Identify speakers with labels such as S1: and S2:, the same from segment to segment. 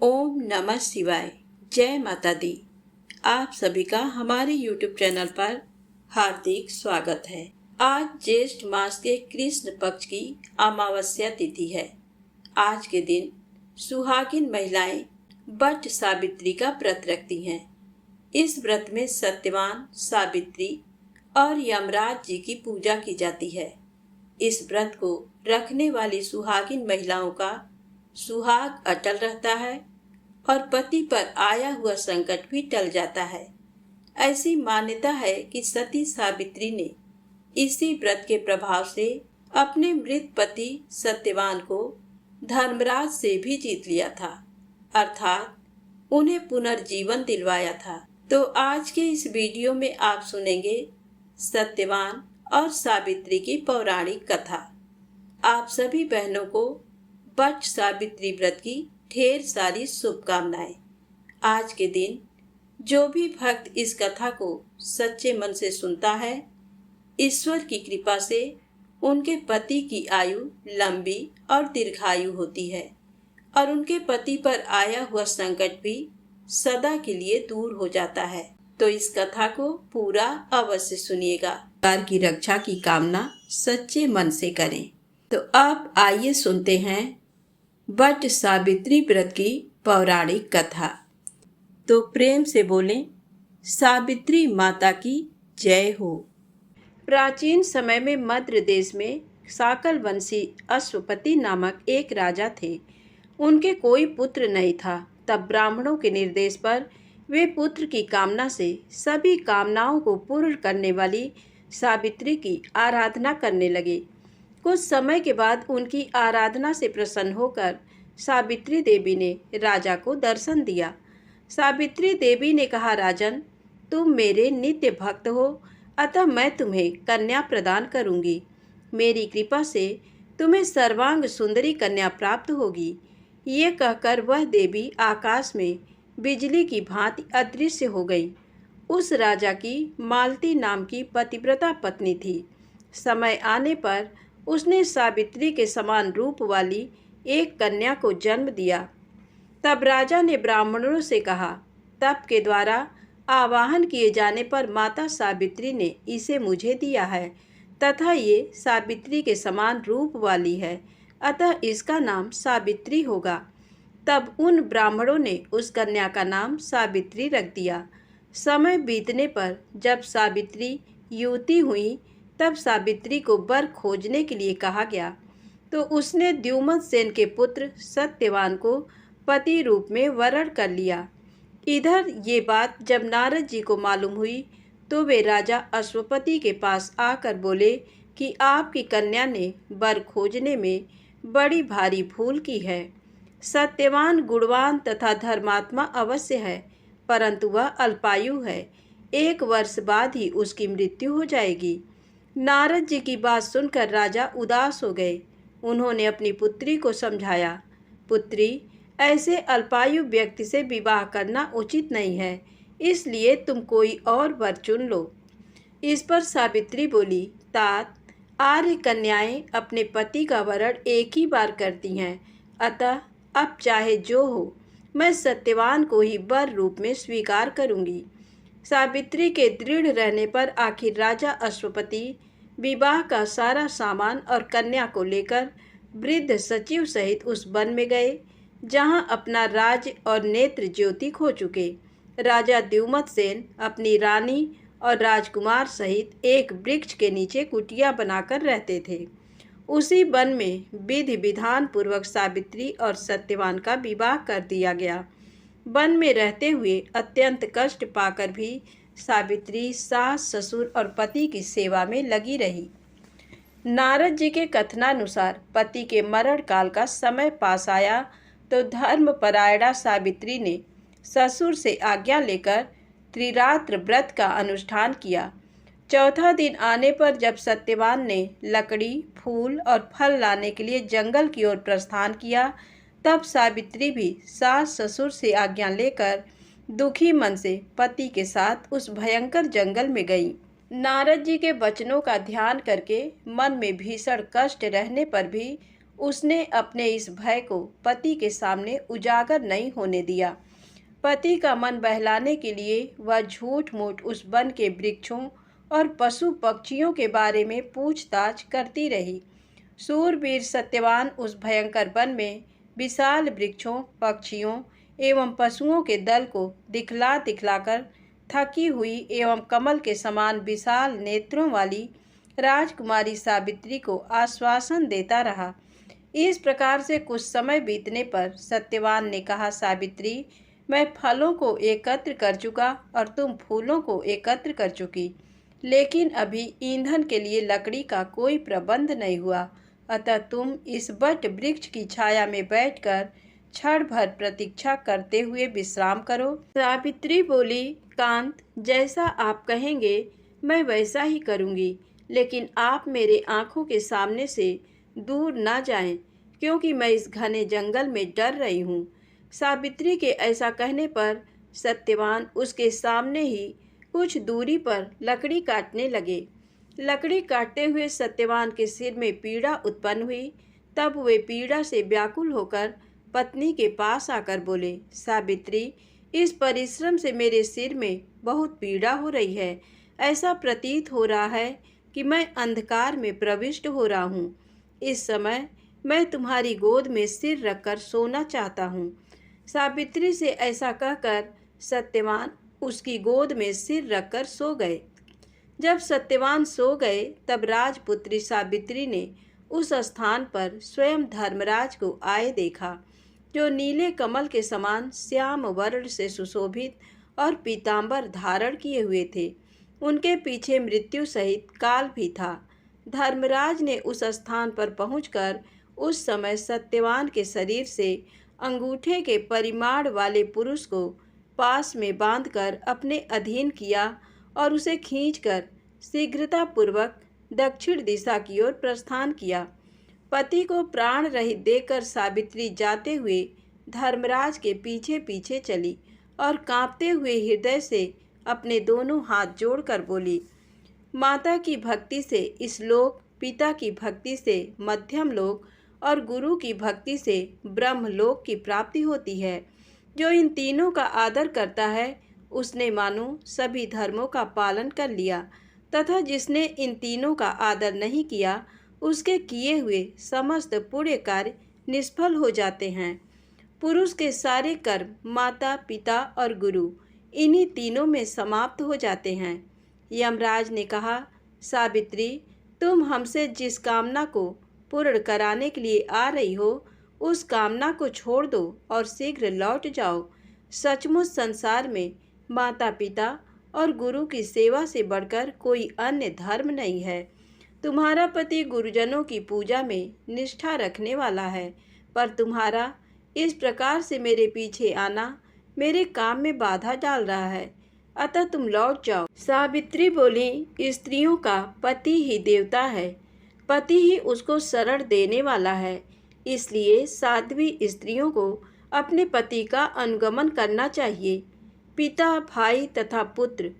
S1: ओम नमः शिवाय। जय माता दी। आप सभी का हमारे YouTube चैनल पर हार्दिक स्वागत है। आज ज्येष्ठ मास के कृष्ण पक्ष की अमावस्या तिथि है। आज के दिन सुहागिन महिलाएं वट सावित्री का व्रत रखती हैं। इस व्रत में सत्यवान, सावित्री और यमराज जी की पूजा की जाती है। इस व्रत को रखने वाली सुहागिन महिलाओं का सुहाग अटल रहता है और पति पर आया हुआ संकट भी टल जाता है। ऐसी मान्यता है कि सती सावित्री ने इसी व्रत के प्रभाव से अपने मृत पति सत्यवान को धर्मराज से भी जीत लिया था, अर्थात उन्हें पुनर्जीवन दिलवाया था। तो आज के इस वीडियो में आप सुनेंगे सत्यवान और सावित्री की पौराणिक कथा। आप सभी बहनों को वट सावित्री व्रत की ढेर सारी शुभकामनाएं। आज के दिन जो भी भक्त इस कथा को सच्चे मन से सुनता है, ईश्वर की कृपा से उनके पति की आयु लंबी और दीर्घायु होती है और उनके पति पर आया हुआ संकट भी सदा के लिए दूर हो जाता है। तो इस कथा को पूरा अवश्य सुनिएगा। परिवार की रक्षा की कामना सच्चे मन से करें। तो अब आइए सुनते हैं वट सावित्री व्रत की पौराणिक कथा। तो प्रेम से बोलें, सावित्री माता की जय हो। प्राचीन समय में मद्र देश में साकल वंशी अश्वपति नामक एक राजा थे। उनके कोई पुत्र नहीं था। तब ब्राह्मणों के निर्देश पर वे पुत्र की कामना से सभी कामनाओं को पूर्ण करने वाली सावित्री की आराधना करने लगे। कुछ समय के बाद उनकी आराधना से प्रसन्न होकर सावित्री देवी ने राजा को दर्शन दिया। सावित्री देवी ने कहा, राजन, तुम मेरे नित्य भक्त हो, अतः मैं तुम्हें कन्या प्रदान करूंगी। मेरी कृपा से तुम्हें सर्वांग सुंदरी कन्या प्राप्त होगी। ये कहकर वह देवी आकाश में बिजली की भांति अदृश्य हो गई। उस राजा की मालती नाम की पतिव्रता पत्नी थी। समय आने पर उसने सावित्री के समान रूप वाली एक कन्या को जन्म दिया। तब राजा ने ब्राह्मणों से कहा, तप के द्वारा आवाहन किए जाने पर माता सावित्री ने इसे मुझे दिया है तथा ये सावित्री के समान रूप वाली है, अतः इसका नाम सावित्री होगा। तब उन ब्राह्मणों ने उस कन्या का नाम सावित्री रख दिया। समय बीतने पर जब सावित्री युवती हुई तब सावित्री को वर खोजने के लिए कहा गया, तो उसने द्युमत सेन के पुत्र सत्यवान को पति रूप में वरण कर लिया। इधर ये बात जब नारद जी को मालूम हुई तो वे राजा अश्वपति के पास आकर बोले कि आपकी कन्या ने वर खोजने में बड़ी भारी भूल की है। सत्यवान गुणवान तथा धर्मात्मा अवश्य है, परंतु वह अल्पायु है। 1 वर्ष बाद ही उसकी मृत्यु हो जाएगी। नारद जी की बात सुनकर राजा उदास हो गए। उन्होंने अपनी पुत्री को समझाया, पुत्री, ऐसे अल्पायु व्यक्ति से विवाह करना उचित नहीं है, इसलिए तुम कोई और वर चुन लो। इस पर सावित्री बोली, तात, आर्य कन्याएं अपने पति का वरण एक ही बार करती हैं, अतः अब चाहे जो हो, मैं सत्यवान को ही वर रूप में स्वीकार करूंगी। सावित्री के दृढ़ रहने पर आखिर राजा अश्वपति विवाह का सारा सामान और कन्या को लेकर वृद्ध सचिव सहित उस वन में गए जहां अपना राज और नेत्र ज्योति खो चुके राजा द्युमत सेन अपनी रानी और राजकुमार सहित एक वृक्ष के नीचे कुटिया बनाकर रहते थे। उसी वन में विधि विधान पूर्वक सावित्री और सत्यवान का विवाह कर दिया गया। वन में रहते हुए अत्यंत कष्ट पाकर भी सावित्री सास, ससुर और पति की सेवा में लगी रही। नारद जी के कथनानुसार पति के मरण काल का समय पास आया तो धर्मपरायणा सावित्री ने ससुर से आज्ञा लेकर त्रिरात्र व्रत का अनुष्ठान किया। चौथा दिन आने पर जब सत्यवान ने लकड़ी, फूल और फल लाने के लिए जंगल की ओर प्रस्थान किया, तब सावित्री भी सास ससुर से आज्ञा लेकर दुखी मन से पति के साथ उस भयंकर जंगल में गई। नारद जी के वचनों का ध्यान करके मन में भीषण कष्ट रहने पर भी उसने अपने इस भय को पति के सामने उजागर नहीं होने दिया। पति का मन बहलाने के लिए वह झूठ मूठ उस वन के वृक्षों और पशु पक्षियों के बारे में पूछताछ करती रही। सूरवीर सत्यवान उस भयंकर वन में विशाल वृक्षों, पक्षियों एवं पशुओं के दल को दिखला दिखलाकर थकी हुई एवं कमल के समान विशाल नेत्रों वाली राजकुमारी सावित्री को आश्वासन देता रहा। इस प्रकार से कुछ समय बीतने पर सत्यवान ने कहा, सावित्री, मैं फलों को एकत्र कर चुका और तुम फूलों को एकत्र कर चुकी, लेकिन अभी ईंधन के लिए लकड़ी का कोई प्रबंध नहीं हुआ। अतः तुम इस वट वृक्ष की छाया में बैठकर क्षण भर प्रतीक्षा करते हुए विश्राम करो। सावित्री बोली, कांत, जैसा आप कहेंगे मैं वैसा ही करूँगी, लेकिन आप मेरे आँखों के सामने से दूर ना जाएं, क्योंकि मैं इस घने जंगल में डर रही हूँ। सावित्री के ऐसा कहने पर सत्यवान उसके सामने ही कुछ दूरी पर लकड़ी काटने लगे। लकड़ी काटते हुए सत्यवान के सिर में पीड़ा उत्पन्न हुई। तब वे पीड़ा से व्याकुल होकर पत्नी के पास आकर बोले, सावित्री, इस परिश्रम से मेरे सिर में बहुत पीड़ा हो रही है। ऐसा प्रतीत हो रहा है कि मैं अंधकार में प्रविष्ट हो रहा हूँ। इस समय मैं तुम्हारी गोद में सिर रखकर सोना चाहता हूँ। सावित्री से ऐसा कहकर सत्यवान उसकी गोद में सिर रखकर सो गए। जब सत्यवान सो गए तब राजपुत्री सावित्री ने उस स्थान पर स्वयं धर्मराज को आए देखा, जो नीले कमल के समान श्याम वर्ण से सुशोभित और पीतांबर धारण किए हुए थे। उनके पीछे मृत्यु सहित काल भी था। धर्मराज ने उस स्थान पर पहुंचकर उस समय सत्यवान के शरीर से अंगूठे के परिमाण वाले पुरुष को पास में बांधकर अपने अधीन किया और उसे खींचकर शीघ्रतापूर्वक दक्षिण दिशा की ओर प्रस्थान किया। पति को प्राण रहित देखकर सावित्री जाते हुए धर्मराज के पीछे पीछे चली और कांपते हुए हृदय से अपने दोनों हाथ जोड़कर बोली, माता की भक्ति से इस लोक, पिता की भक्ति से मध्यम लोक और गुरु की भक्ति से ब्रह्मलोक की प्राप्ति होती है। जो इन तीनों का आदर करता है उसने मानो सभी धर्मों का पालन कर लिया, तथा जिसने इन तीनों का आदर नहीं किया उसके किए हुए समस्त पुण्य कार्य निष्फल हो जाते हैं। पुरुष के सारे कर्म माता, पिता और गुरु इन्हीं तीनों में समाप्त हो जाते हैं। यमराज ने कहा, सावित्री, तुम हमसे जिस कामना को पूर्ण कराने के लिए आ रही हो उस कामना को छोड़ दो और शीघ्र लौट जाओ। सचमुच संसार में माता पिता और गुरु की सेवा से बढ़कर कोई अन्य धर्म नहीं है। तुम्हारा पति गुरुजनों की पूजा में निष्ठा रखने वाला है, पर तुम्हारा इस प्रकार से मेरे पीछे आना मेरे काम में बाधा डाल रहा है, अतः तुम लौट जाओ। सावित्री बोली, स्त्रियों का पति ही देवता है, पति ही उसको शरण देने वाला है, इसलिए साध्वी स्त्रियों को अपने पति का अनुगमन करना चाहिए। पिता, भाई तथा पुत्र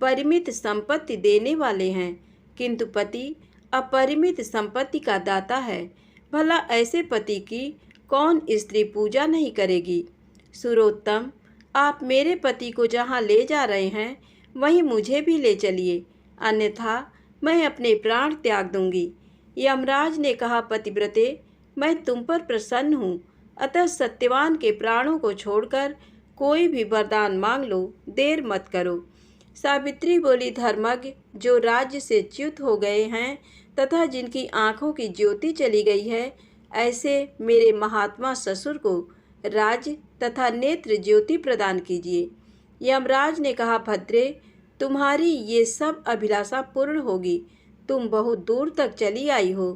S1: परिमित संपत्ति देने वाले हैं, किंतु पति अपरिमित संपत्ति का दाता है। भला ऐसे पति की कौन स्त्री पूजा नहीं करेगी। सुरोत्तम, आप मेरे पति को जहाँ ले जा रहे हैं वहीं मुझे भी ले चलिए, अन्यथा मैं अपने प्राण त्याग दूंगी। यमराज ने कहा, पतिव्रते, मैं तुम पर प्रसन्न हूँ, अतः सत्यवान के प्राणों को छोड़कर कोई भी वरदान मांग लो, देर मत करो। सावित्री बोली, धर्मज्ञ, जो राज्य से च्युत हो गए हैं तथा जिनकी आँखों की ज्योति चली गई है, ऐसे मेरे महात्मा ससुर को राज्य तथा नेत्र ज्योति प्रदान कीजिए। यमराज ने कहा, भद्रे, तुम्हारी ये सब अभिलाषा पूर्ण होगी। तुम बहुत दूर तक चली आई हो,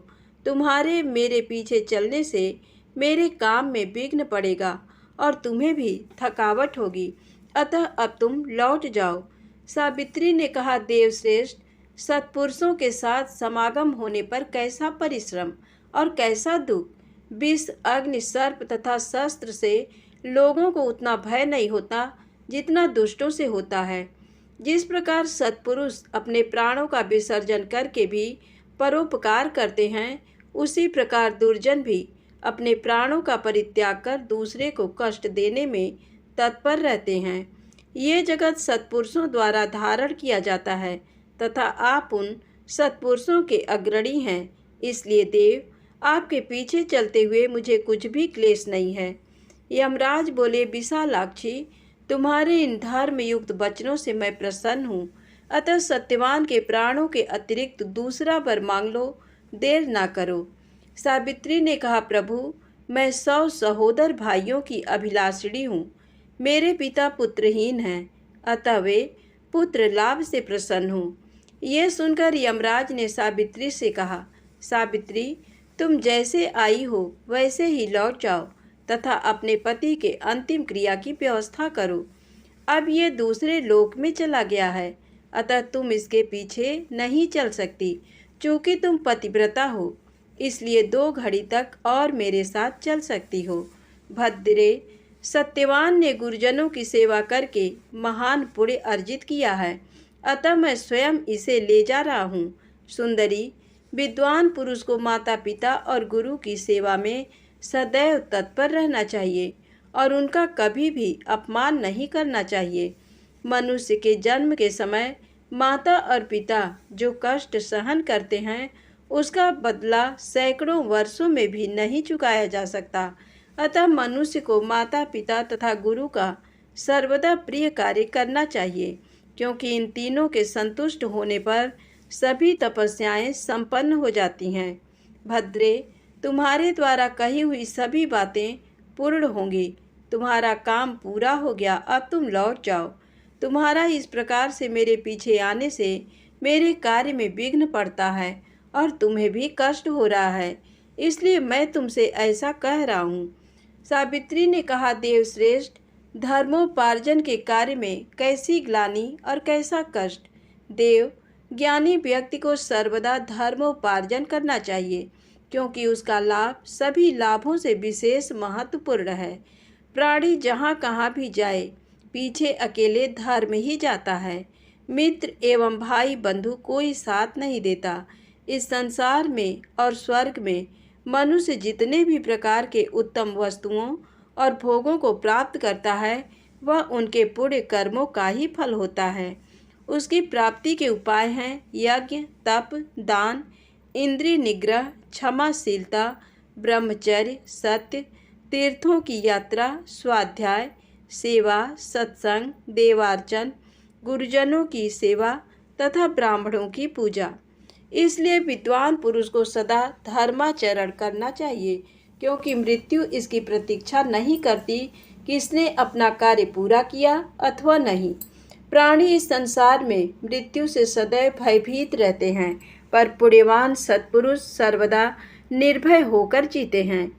S1: तुम्हारे मेरे पीछे चलने से मेरे काम में विघ्न पड़ेगा और तुम्हें भी थकावट होगी, अतः अब तुम लौट जाओ। सावित्री ने कहा, देवश्रेष्ठ, सत्पुरुषों के साथ समागम होने पर कैसा परिश्रम और कैसा दुख। विष, अग्नि, सर्प तथा शस्त्र से लोगों को उतना भय नहीं होता जितना दुष्टों से होता है। जिस प्रकार सत्पुरुष अपने प्राणों का विसर्जन करके भी परोपकार करते हैं, उसी प्रकार दुर्जन भी अपने प्राणों का परित्याग कर दूसरे को कष्ट देने में तत्पर रहते हैं। ये जगत सत्पुरुषों द्वारा धारण किया जाता है तथा आप उन सत्पुरुषों के अग्रणी हैं। इसलिए देव, आपके पीछे चलते हुए मुझे कुछ भी क्लेश नहीं है। यमराज बोले, विशालाक्षी, तुम्हारे इन धर्म युक्त वचनों से मैं प्रसन्न हूँ, अतः सत्यवान के प्राणों के अतिरिक्त दूसरा वर मांग लो, देर ना करो। सावित्री ने कहा, प्रभु, मैं 100 सहोदर भाइयों की अभिलाषिणी हूँ। मेरे पिता पुत्रहीन हैं, अतः वे पुत्र लाभ से प्रसन्न हूँ। ये सुनकर यमराज ने सावित्री से कहा, सावित्री, तुम जैसे आई हो वैसे ही लौट जाओ तथा अपने पति के अंतिम क्रिया की व्यवस्था करो। अब ये दूसरे लोक में चला गया है, अतः तुम इसके पीछे नहीं चल सकती। चूँकि तुम पतिव्रता हो, इसलिए 2 घड़ी तक और मेरे साथ चल सकती हो। भद्रे, सत्यवान ने गुरुजनों की सेवा करके महान पुण्य अर्जित किया है, अतः मैं स्वयं इसे ले जा रहा हूँ। सुंदरी, विद्वान पुरुष को माता पिता और गुरु की सेवा में सदैव तत्पर रहना चाहिए और उनका कभी भी अपमान नहीं करना चाहिए। मनुष्य के जन्म के समय माता और पिता जो कष्ट सहन करते हैं, उसका बदला सैकड़ों वर्षों में भी नहीं चुकाया जा सकता। अतः मनुष्य को माता पिता तथा गुरु का सर्वदा प्रिय कार्य करना चाहिए, क्योंकि इन तीनों के संतुष्ट होने पर सभी तपस्याएं संपन्न हो जाती हैं। भद्रे, तुम्हारे द्वारा कही हुई सभी बातें पूर्ण होंगी। तुम्हारा काम पूरा हो गया, अब तुम लौट जाओ। तुम्हारा इस प्रकार से मेरे पीछे आने से मेरे कार्य में विघ्न पड़ता है और तुम्हें भी कष्ट हो रहा है, इसलिए मैं तुमसे ऐसा कह रहा हूँ। सावित्री ने कहा, देवश्रेष्ठ, धर्मोपार्जन के कार्य में कैसी ग्लानि और कैसा कष्ट। देव, ज्ञानी व्यक्ति को सर्वदा धर्मोपार्जन करना चाहिए, क्योंकि उसका लाभ सभी लाभों से विशेष महत्वपूर्ण है। प्राणी जहाँ कहाँ भी जाए, पीछे अकेले धर्म ही जाता है। मित्र एवं भाई बंधु कोई साथ नहीं देता। इस संसार में और स्वर्ग में मनुष्य जितने भी प्रकार के उत्तम वस्तुओं और भोगों को प्राप्त करता है, वह उनके पुण्य कर्मों का ही फल होता है। उसकी प्राप्ति के उपाय हैं यज्ञ, तप, दान, इंद्रिय निग्रह, क्षमाशीलता, ब्रह्मचर्य, सत्य, तीर्थों की यात्रा, स्वाध्याय, सेवा, सत्संग, देवार्चन, गुरुजनों की सेवा तथा ब्राह्मणों की पूजा। इसलिए विद्वान पुरुष को सदा धर्माचरण करना चाहिए, क्योंकि मृत्यु इसकी प्रतीक्षा नहीं करती कि इसने अपना कार्य पूरा किया अथवा नहीं। प्राणी इस संसार में मृत्यु से सदैव भयभीत रहते हैं, पर पुण्यवान सत्पुरुष सर्वदा निर्भय होकर जीते हैं।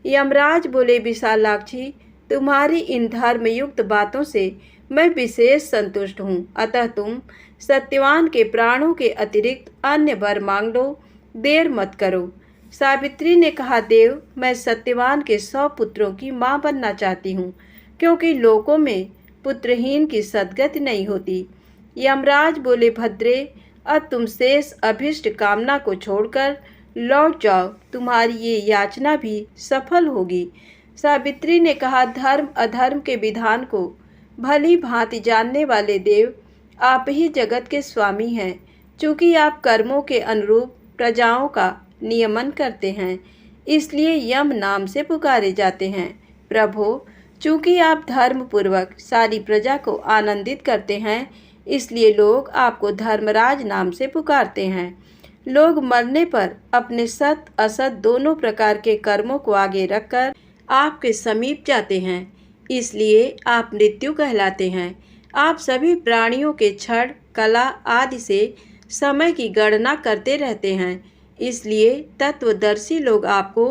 S1: यमराज बोले, विशालाक्षी, तुम्हारी इन धर्मयुक्त बातों से मैं विशेष संतुष्ट हूँ, अतः तुम सत्यवान के प्राणों के अतिरिक्त अन्य वर मांग लो, देर मत करो। सावित्री ने कहा, देव, मैं सत्यवान के 100 पुत्रों की माँ बनना चाहती हूँ, क्योंकि लोकों में पुत्रहीन की सद्गति नहीं होती। यमराज बोले, भद्रे, अब तुम शेष अभिष्ट कामना को छोड़कर लौट जाओ, तुम्हारी ये याचना भी सफल होगी। सावित्री ने कहा, धर्म अधर्म के विधान को भली भांति जानने वाले देव, आप ही जगत के स्वामी हैं। चूँकि आप कर्मों के अनुरूप प्रजाओं का नियमन करते हैं, इसलिए यम नाम से पुकारे जाते हैं। प्रभो, चूँकि आप धर्म पूर्वक सारी प्रजा को आनंदित करते हैं, इसलिए लोग आपको धर्मराज नाम से पुकारते हैं। लोग मरने पर अपने सत असत दोनों प्रकार के कर्मों को आगे रखकर आपके समीप जाते हैं, इसलिए आप मृत्यु कहलाते हैं। आप सभी प्राणियों के क्षण, कला आदि से समय की गणना करते रहते हैं, इसलिए तत्वदर्शी लोग आपको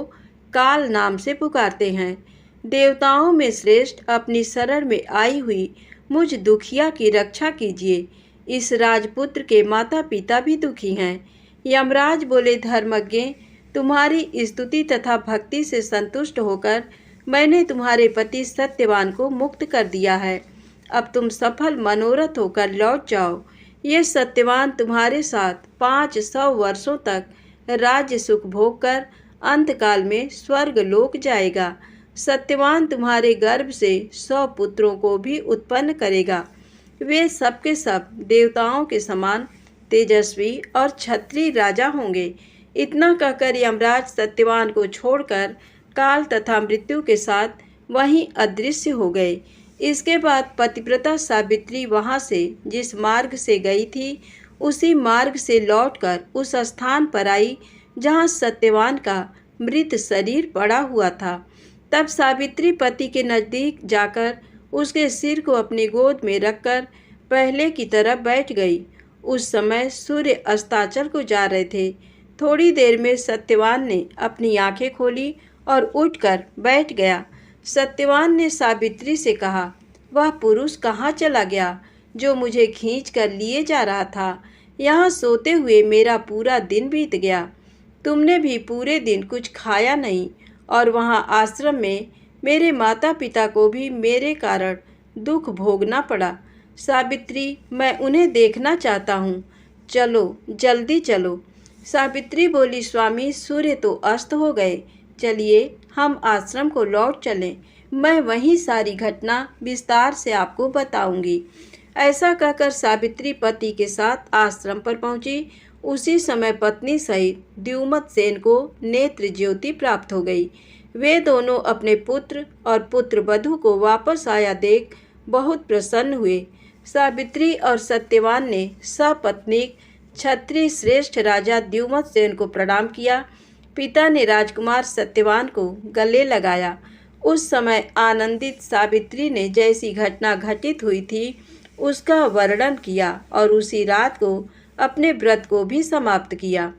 S1: काल नाम से पुकारते हैं। देवताओं में श्रेष्ठ, अपनी शरण में आई हुई मुझ दुखिया की रक्षा कीजिए। इस राजपुत्र के माता पिता भी दुखी हैं। यमराज बोले, धर्मज्ञ, तुम्हारी स्तुति तथा भक्ति से संतुष्ट होकर मैंने तुम्हारे पति सत्यवान को मुक्त कर दिया है। अब तुम सफल मनोरथ होकर लौट जाओ। ये सत्यवान तुम्हारे साथ 500 वर्षों तक राज्य सुख भोग कर अंतकाल में स्वर्ग लोक जाएगा। सत्यवान तुम्हारे गर्भ से 100 पुत्रों को भी उत्पन्न करेगा। वे सबके सब देवताओं के समान तेजस्वी और क्षत्रिय राजा होंगे। इतना कहकर यमराज सत्यवान को छोड़कर काल तथा मृत्यु के साथ वहीं अदृश्य हो गए। इसके बाद पतिव्रता सावित्री वहां से जिस मार्ग से गई थी उसी मार्ग से लौटकर उस स्थान पर आई जहां सत्यवान का मृत शरीर पड़ा हुआ था। तब सावित्री पति के नज़दीक जाकर उसके सिर को अपनी गोद में रखकर पहले की तरह बैठ गई। उस समय सूर्य अस्ताचल को जा रहे थे। थोड़ी देर में सत्यवान ने अपनी आंखें खोली और उठकर बैठ गया। सत्यवान ने सावित्री से कहा, वह पुरुष कहाँ चला गया जो मुझे खींच कर लिए जा रहा था? यहाँ सोते हुए मेरा पूरा दिन बीत गया। तुमने भी पूरे दिन कुछ खाया नहीं और वहाँ आश्रम में मेरे माता पिता को भी मेरे कारण दुख भोगना पड़ा। सावित्री, मैं उन्हें देखना चाहता हूँ। चलो, जल्दी चलो। सावित्री बोली, स्वामी, सूर्य तो अस्त हो गए। चलिए हम आश्रम को लौट चलें। मैं वहीं सारी घटना विस्तार से आपको बताऊंगी। ऐसा कहकर सावित्री पति के साथ आश्रम पर पहुंची। उसी समय पत्नी सहित द्युमत सेन को नेत्र ज्योति प्राप्त हो गई। वे दोनों अपने पुत्र और पुत्रवधू को वापस आया देख बहुत प्रसन्न हुए। सावित्री और सत्यवान ने सपत्नीक क्षत्रिय श्रेष्ठ राजा द्युमत सेन को प्रणाम किया। पिता ने राजकुमार सत्यवान को गले लगाया। उस समय आनंदित सावित्री ने जैसी घटना घटित हुई थी उसका वर्णन किया और उसी रात को अपने व्रत को भी समाप्त किया।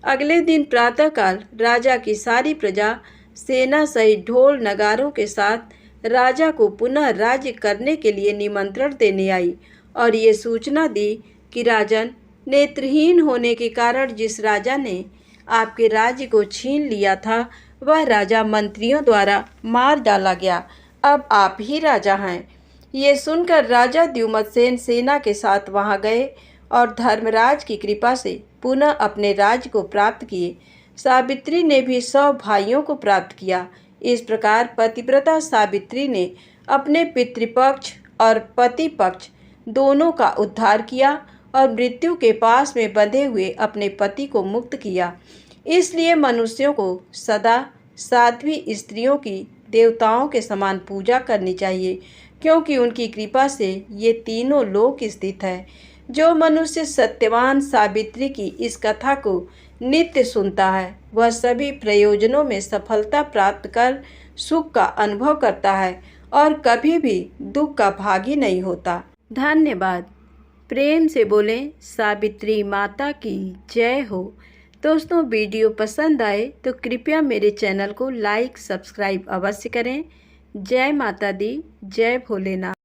S1: अगले दिन प्रातःकाल राजा की सारी प्रजा सेना सहित ढोल नगारों के साथ राजा को पुनः राज्य करने के लिए निमंत्रण देने आई और ये सूचना दी कि राजन, नेत्रहीन होने के कारण जिस राजा ने आपके राज्य को छीन लिया था वह राजा मंत्रियों द्वारा मार डाला गया। अब आप ही राजा हैं। ये सुनकर राजा द्युमतसेन सेना के साथ वहां गए और धर्मराज की कृपा से पुनः अपने राज्य को प्राप्त किए। सावित्री ने भी 100 भाइयों को प्राप्त किया। इस प्रकार पतिव्रता सावित्री ने अपने पितृपक्ष और पति पक्ष दोनों का उद्धार किया और मृत्यु के पास में बंधे हुए अपने पति को मुक्त किया। इसलिए मनुष्यों को सदा साध्वी स्त्रियों की देवताओं के समान पूजा करनी चाहिए, क्योंकि उनकी कृपा से ये तीनों लोक स्थित है। जो मनुष्य सत्यवान सावित्री की इस कथा को नित्य सुनता है वह सभी प्रयोजनों में सफलता प्राप्त कर सुख का अनुभव करता है और कभी भी दुख का भागी नहीं होता। धन्यवाद। प्रेम से बोलें सावित्री माता की जय हो। दोस्तों, वीडियो पसंद आए तो कृपया मेरे चैनल को लाइक सब्सक्राइब अवश्य करें। जय माता दी, जय भोलेनाथ।